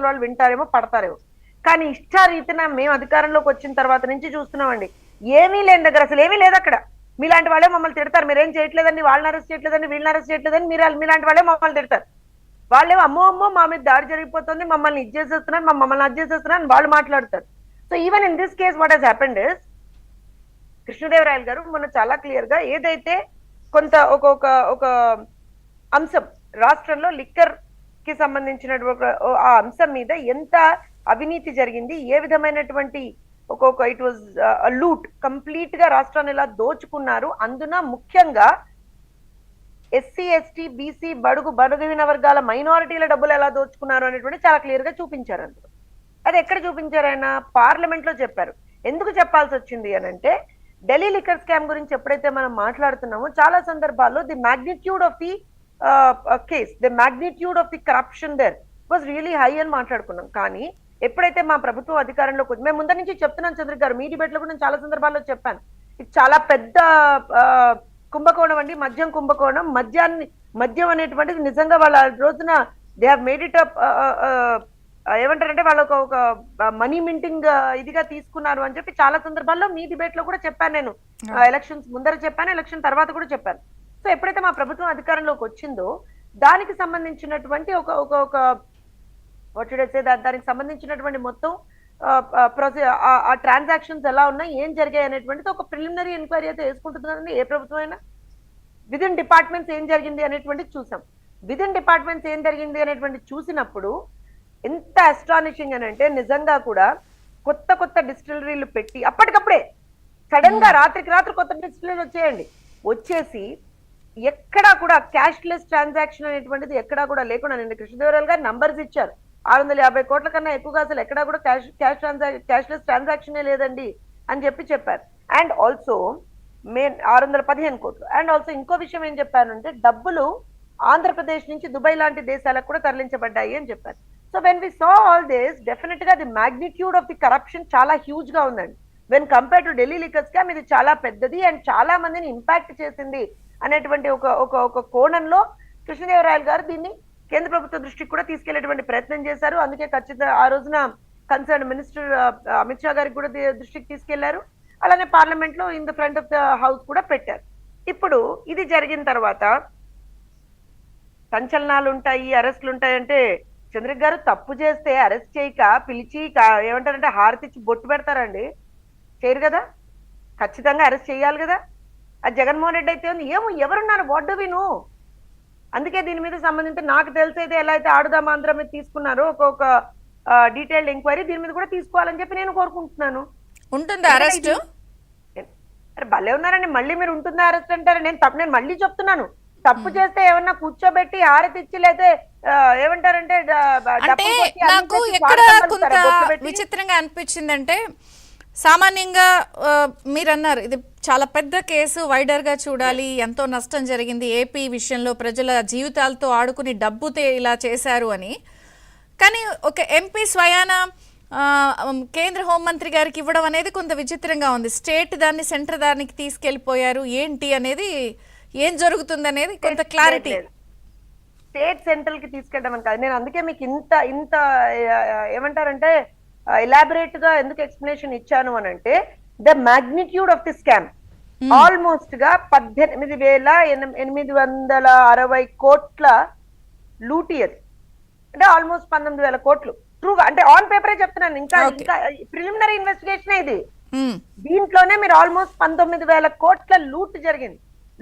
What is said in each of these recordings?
అవతల వాళ్ళు వింటారేమో పడతారేమో. కానీ ఇష్టారీతిన మేము అధికారంలోకి వచ్చిన తర్వాత నుంచి చూస్తున్నామండి, ఏమీ లేని దగ్గర అసలు ఏమీ లేదు అక్కడ. మీలాంటి వాళ్ళే మమ్మల్ని తిడతారు, మీరేం చేయట్లేదండి, వాళ్ళని అరెస్ట్ చేయట్లేదండి, వీళ్ళని అరెస్ట్ చేయట్లేదని మీలాంటి వాళ్ళే మమ్మల్ని తిడతారు. వాళ్ళేమో అమ్మో అమ్మో మా మీద దాడి జరిగిపోతుంది, మమ్మల్ని ఇది చేసేస్తున్నారు, మమ్మల్ని అది చేసేస్తున్నారు అని వాళ్ళు మాట్లాడతారు. So even in this case what has happened is, కృష్ణదేవరాయలు గారు మొన్న చాలా క్లియర్ గా ఏదైతే కొంత ఒక అంశం రాష్ట్రంలో లిక్కర్ కి సంబంధించినటువంటి ఆ అంశం మీద ఎంత అవినీతి జరిగింది, ఏ విధమైనటువంటి ఇట్ వాజ్ లూట్, కంప్లీట్ గా రాష్ట్రాన్ని ఎలా దోచుకున్నారు, అందున ముఖ్యంగా ఎస్సీ ఎస్టీ బీసీ బడుగిన వర్గాల మైనారిటీల డబ్బులు ఎలా దోచుకున్నారు అనేటువంటి చాలా క్లియర్ గా చూపించారు. అందులో అది ఎక్కడ చూపించారు, ఆయన పార్లమెంట్ లో చెప్పారు. ఎందుకు చెప్పాల్సి వచ్చింది అని అంటే, ఢిల్లీ లిక్కర్ స్కామ్ గురించి ఎప్పుడైతే మనం మాట్లాడుతున్నామో చాలా సందర్భాల్లో the magnitude of the case, the magnitude of the corruption there was really high అని మాట్లాడుకున్నాం. కానీ ఎప్పుడైతే మా ప్రభుత్వం అధికారంలోకి వచ్చి, మేము ముందర నుంచి చెప్తున్నాం చంద్ర గారు, మీ డిబేట్ లో కూడా నేను చాలా సందర్భాల్లో చెప్పాను, ఇది చాలా పెద్ద కుంభకోణం అండి, మద్యం కుంభకోణం. మద్యం అనేటువంటిది నిజంగా వాళ్ళ రోజున they have made it up, ఏమంటారంటే వాళ్ళకు ఒక మనీ మింటింగ్ ఇదిగా తీసుకున్నారు అని చెప్పి చాలా సందర్భాల్లో మీ డిబేట్ లో కూడా చెప్పాను నేను. ఎలక్షన్స్ ముందర చెప్పాను, ఎలక్షన్ తర్వాత కూడా చెప్పాను. సో ఎప్పుడైతే మా ప్రభుత్వం అధికారంలోకి వచ్చిందో దానికి సంబంధించినటువంటి ఒక దానికి సంబంధించినటువంటి మొత్తం ఆ ట్రాన్సాక్షన్స్ ఎలా ఉన్నాయి, ఏం జరిగాయి అనేటువంటిది ఒక ప్రిలిమినరీ ఎంక్వైరీ అయితే వేసుకుంటుంది కదండి ఏ ప్రభుత్వం అయినా. విదిన్ డిపార్ట్మెంట్స్ ఏం జరిగింది అనేటువంటిది చూసాం. విదిన్ డిపార్ట్మెంట్స్ ఏం జరిగింది అనేటువంటి చూసినప్పుడు ఎంత అస్టానిషింగ్ అని అంటే, నిజంగా కూడా కొత్త డిస్టిలరీలు పెట్టి అప్పటికప్పుడే సడన్ గా రాత్రికి రాత్రి కొత్త డిస్టిలరీలు వచ్చేసి ఎక్కడా కూడా క్యాష్లెస్ ట్రాన్సాక్షన్ అనేటువంటిది ఎక్కడా కూడా లేకుండా, నిన్న కృష్ణదేవరాయలు గారు నంబర్స్ ఇచ్చారు, 650 కోట్ల కన్నా ఎక్కువగా అసలు ఎక్కడా కూడా క్యాష్లెస్ ట్రాన్సాక్షనే లేదండి అని చెప్పారు. అండ్ ఆల్సో 615 కోట్లు. అండ్ ఆల్సో ఇంకో విషయం ఏం చెప్పారంటే, డబ్బులు ఆంధ్రప్రదేశ్ నుంచి దుబాయ్ లాంటి దేశాలకు కూడా తరలించబడ్డాయి అని చెప్పారు. So when we saw all this, definite గా the magnitude of the corruption చాలా హ్యూజ్ గా ఉందండి. When compare to Delhi liquor scam ఇది చాలా పెద్దది అండ్ చాలా మందిని ఇంపాక్ట్ చేసింది అనేటువంటి ఒక కోణంలో కృష్ణదేవరాయలు గారు దీన్ని కేంద్ర ప్రభుత్వ దృష్టికి కూడా తీసుకెళ్లేటువంటి ప్రయత్నం చేశారు. అందుకే ఖచ్చితంగా ఆ రోజున కన్సర్న్ మినిస్టర్ అమిత్ షా గారికి కూడా దృష్టికి తీసుకెళ్లారు. అలానే పార్లమెంట్ లో in the front of the house కూడా పెట్టారు. ఇప్పుడు ఇది జరిగిన తర్వాత సంచలనాలు ఉంటాయి, అరెస్టులు ఉంటాయి అంటే, చంద్రిక గారు తప్పు చేస్తే అరెస్ట్ చేయక పిలిచి ఏమంటారంటే హారతిచ్చి బొట్టు పెడతారండి? చేయరు కదా, ఖచ్చితంగా అరెస్ట్ చేయాలి కదా. అది జగన్మోహన్ రెడ్డి అయితే ఉంది, ఏమో ఎవరున్నారు, వాట్ డు వి నో. అందుకే దీని మీద సంబంధించి నాకు తెలిసైతే ఎలా అయితే ఆడుదాం ఆంధ్ర మీద తీసుకున్నారో ఒక డీటెయిల్డ్ ఎంక్వైరీ దీని మీద కూడా తీసుకోవాలని చెప్పి నేను కోరుకుంటున్నాను. ఉంటుందా అరెస్ట్? భలే ఉన్నారండి, మళ్ళీ మీరు ఉంటుందా అరెస్ట్ అంటారు. నేను మళ్ళీ చెప్తున్నాను, తప్పు చేస్తే ఏమన్నా కూర్చోబెట్టి ఆరతిచ్చి లేతే ఏమంటారంటే నాకు ఎక్కడ కొంత విచిత్రంగా అనిపించిందంటే, సామాన్యంగా మీరన్నారు ఇది చాలా పెద్ద కేసు, వైడర్ గా చూడాలి, ఎంతో నష్టం జరిగింది ఏపీ విషయంలో, ప్రజల జీవితాలతో ఆడుకుని డబ్బుతే ఇలా చేశారు అని. కానీ ఒక ఎంపీ స్వయాన కేంద్ర హోంమంత్రి గారికి ఇవ్వడం అనేది కొంత విచిత్రంగా ఉంది. స్టేట్ దాన్ని సెంటర్ దానికి తీసుకెళ్లిపోయారు, ఏంటి అనేది, ఏం జరుగుతుంది అనేది కొంత క్లారిటీ. స్టేట్ సెంట్రల్ కి తీసుకెళ్ళడం అని కాదు, నేను అందుకే మీకు ఇంత ఏమంటారంటే ఎలాబరేట్ గా ఎందుకు ఎక్స్ప్లెనేషన్ ఇచ్చాను అని అంటే, the magnitude of the scam almost గా 18,860 కోట్ల లూటీ, అది అంటే ఆల్మోస్ట్ 19,000 కోట్లు ట్రూగా, అంటే ఆన్ పేపరే చెప్తున్నాను, ఇంకా ప్రిలిమినరీ ఇన్వెస్టిగేషన్ ఇది. దీంట్లోనే మీరు ఆల్మోస్ట్ 19,000 కోట్ల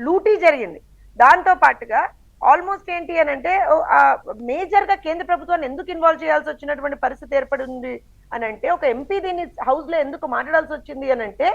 లూటీ జరిగింది. దాంతో పాటుగా ఆల్మోస్ట్ ఏంటి అని అంటే, మేజర్ గా కేంద్ర ప్రభుత్వాన్ని ఎందుకు ఇన్వాల్వ్ చేయాల్సి వచ్చినటువంటి పరిస్థితి ఏర్పడింది అని అంటే, ఒక ఎంపీ దీన్ని హౌస్ లో ఎందుకు మాట్లాడాల్సి వచ్చింది అని అంటే,